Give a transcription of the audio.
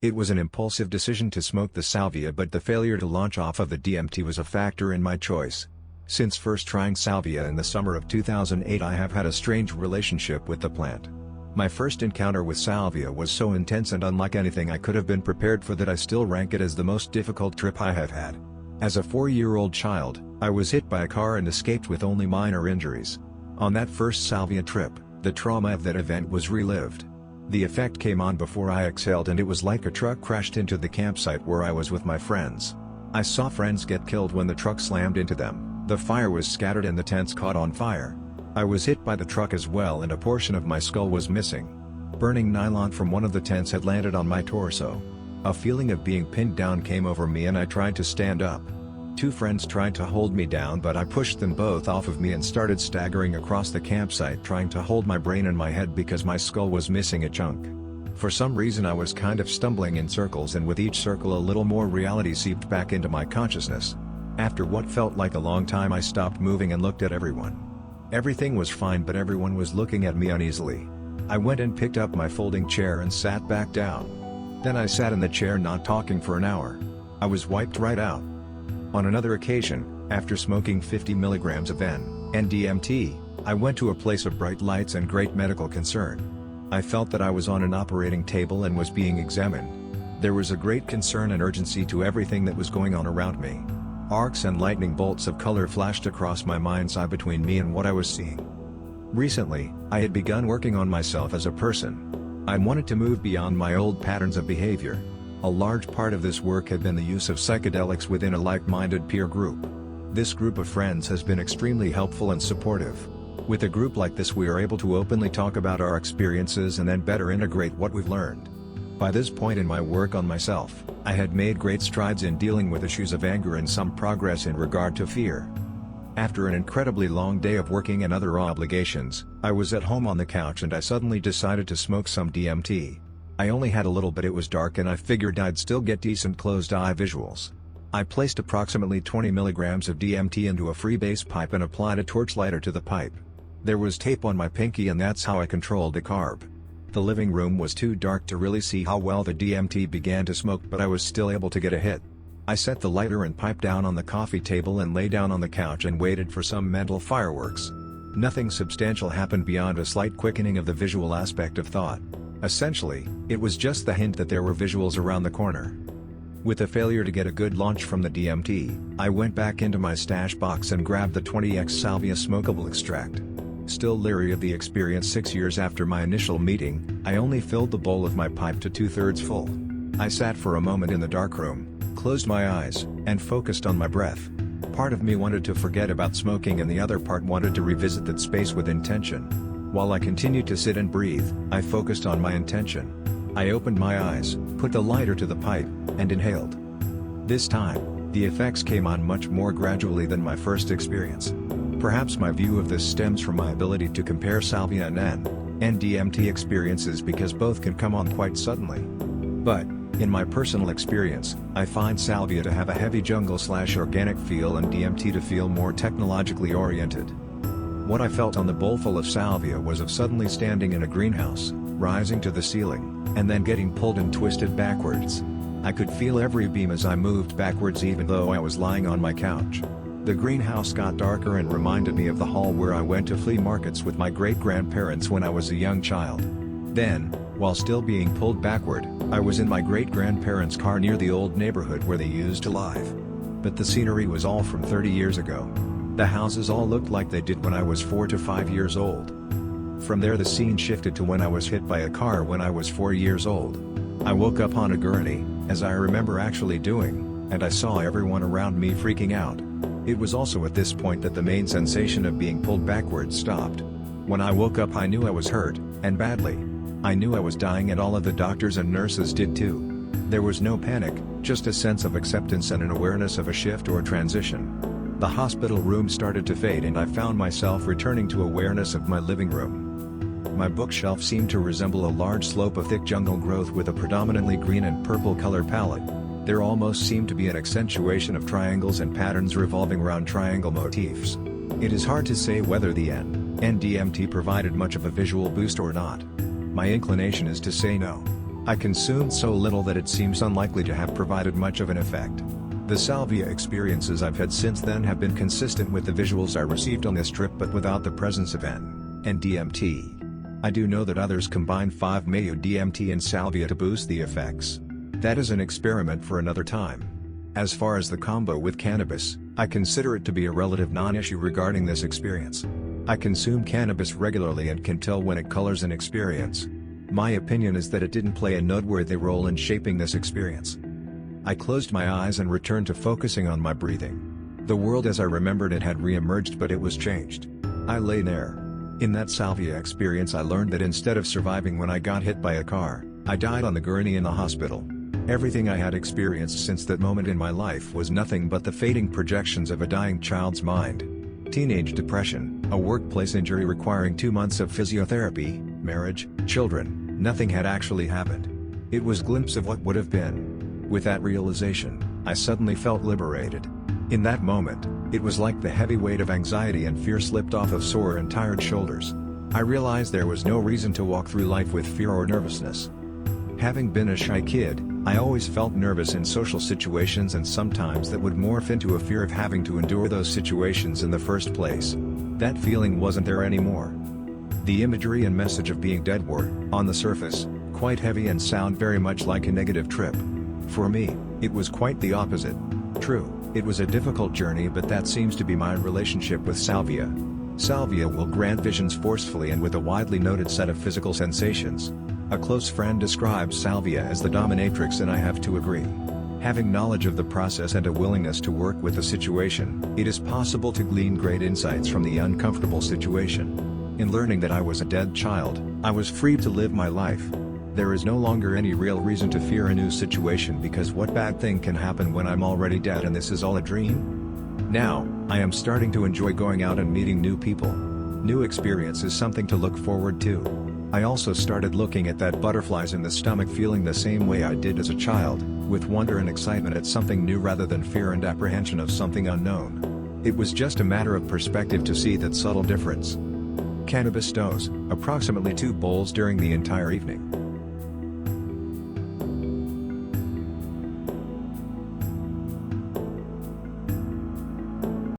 It was an impulsive decision to smoke the salvia, but the failure to launch off of the DMT was a factor in my choice. Since first trying salvia in the summer of 2008, I have had a strange relationship with the plant. My first encounter with salvia was so intense and unlike anything I could have been prepared for that I still rank it as the most difficult trip I have had. As a 4-year-old child, I was hit by a car and escaped with only minor injuries. On that first salvia trip, the trauma of that event was relived. The effect came on before I exhaled, and it was like a truck crashed into the campsite where I was with my friends. I saw friends get killed when the truck slammed into them, the fire was scattered and the tents caught on fire. I was hit by the truck as well, and a portion of my skull was missing. Burning nylon from one of the tents had landed on my torso. A feeling of being pinned down came over me and I tried to stand up. 2 friends tried to hold me down, but I pushed them both off of me and started staggering across the campsite, trying to hold my brain and my head because my skull was missing a chunk. For some reason I was kind of stumbling in circles, and with each circle a little more reality seeped back into my consciousness. After what felt like a long time, I stopped moving and looked at everyone. Everything was fine, but everyone was looking at me uneasily. I went and picked up my folding chair and sat back down. Then I sat in the chair not talking for an hour. I was wiped right out. On another occasion, after smoking 50 milligrams of DMT, I went to a place of bright lights and great medical concern. I felt that I was on an operating table and was being examined. There was a great concern and urgency to everything that was going on around me. Arcs and lightning bolts of color flashed across my mind's eye between me and what I was seeing. Recently, I had begun working on myself as a person. I wanted to move beyond my old patterns of behavior. A large part of this work had been the use of psychedelics within a like-minded peer group. This group of friends has been extremely helpful and supportive. With a group like this, we are able to openly talk about our experiences and then better integrate what we've learned. By this point in my work on myself, I had made great strides in dealing with issues of anger and some progress in regard to fear. After an incredibly long day of working and other obligations, I was at home on the couch and I suddenly decided to smoke some DMT. I only had a little, but it was dark and I figured I'd still get decent closed-eye visuals. I placed approximately 20 milligrams of DMT into a freebase pipe and applied a torch lighter to the pipe. There was tape on my pinky, and that's how I controlled the carb. The living room was too dark to really see how well the DMT began to smoke, but I was still able to get a hit. I set the lighter and pipe down on the coffee table and lay down on the couch and waited for some mental fireworks. Nothing substantial happened beyond a slight quickening of the visual aspect of thought. Essentially, it was just the hint that there were visuals around the corner. With a failure to get a good launch from the DMT, I went back into my stash box and grabbed the 20x Salvia smokable extract. Still leery of the experience 6 years after my initial meeting, I only filled the bowl of my pipe to 2/3 full. I sat for a moment in the darkroom, closed my eyes, and focused on my breath. Part of me wanted to forget about smoking and the other part wanted to revisit that space with intention. While I continued to sit and breathe, I focused on my intention. I opened my eyes, put the lighter to the pipe, and inhaled. This time, the effects came on much more gradually than my first experience. Perhaps my view of this stems from my ability to compare salvia and DMT experiences, because both can come on quite suddenly. But, in my personal experience, I find salvia to have a heavy jungle/organic feel and DMT to feel more technologically oriented. What I felt on the bowlful of salvia was of suddenly standing in a greenhouse, rising to the ceiling, and then getting pulled and twisted backwards. I could feel every beam as I moved backwards even though I was lying on my couch. The greenhouse got darker and reminded me of the hall where I went to flea markets with my great-grandparents when I was a young child. Then, while still being pulled backward, I was in my great-grandparents' car near the old neighborhood where they used to live. But the scenery was all from 30 years ago. The houses all looked like they did when I was 4 to 5 years old. From there the scene shifted to when I was hit by a car when I was 4 years old. I woke up on a gurney, as I remember actually doing, and I saw everyone around me freaking out. It was also at this point that the main sensation of being pulled backwards stopped. When I woke up I knew I was hurt, and badly. I knew I was dying, and all of the doctors and nurses did too. There was no panic, just a sense of acceptance and an awareness of a shift or transition. The hospital room started to fade and I found myself returning to awareness of my living room. My bookshelf seemed to resemble a large slope of thick jungle growth with a predominantly green and purple color palette. There almost seemed to be an accentuation of triangles and patterns revolving around triangle motifs. It is hard to say whether the DMT provided much of a visual boost or not. My inclination is to say no. I consumed so little that it seems unlikely to have provided much of an effect. The salvia experiences I've had since then have been consistent with the visuals I received on this trip but without the presence of N and DMT. I do know that others combine 5-MAOI DMT and salvia to boost the effects. That is an experiment for another time. As far as the combo with cannabis, I consider it to be a relative non-issue regarding this experience. I consume cannabis regularly and can tell when it colors an experience. My opinion is that it didn't play a noteworthy role in shaping this experience. I closed my eyes and returned to focusing on my breathing. The world as I remembered it had re-emerged, but it was changed. I lay there. In that salvia experience I learned that instead of surviving when I got hit by a car, I died on the gurney in the hospital. Everything I had experienced since that moment in my life was nothing but the fading projections of a dying child's mind. Teenage depression, a workplace injury requiring 2 months of physiotherapy, marriage, children, nothing had actually happened. It was a glimpse of what would have been. With that realization, I suddenly felt liberated. In that moment, it was like the heavy weight of anxiety and fear slipped off of sore and tired shoulders. I realized there was no reason to walk through life with fear or nervousness. Having been a shy kid, I always felt nervous in social situations, and sometimes that would morph into a fear of having to endure those situations in the first place. That feeling wasn't there anymore. The imagery and message of being dead were, on the surface, quite heavy and sound very much like a negative trip. For me, it was quite the opposite. True, it was a difficult journey, but that seems to be my relationship with salvia. Salvia will grant visions forcefully and with a widely noted set of physical sensations. A close friend describes salvia as the dominatrix, and I have to agree. Having knowledge of the process and a willingness to work with the situation, it is possible to glean great insights from the uncomfortable situation. In learning that I was a dead child, I was free to live my life. There is no longer any real reason to fear a new situation, because what bad thing can happen when I'm already dead and this is all a dream? Now, I am starting to enjoy going out and meeting new people. New experience is something to look forward to. I also started looking at that butterflies in the stomach feeling the same way I did as a child, with wonder and excitement at something new rather than fear and apprehension of something unknown. It was just a matter of perspective to see that subtle difference. Cannabis dose, approximately 2 bowls during the entire evening.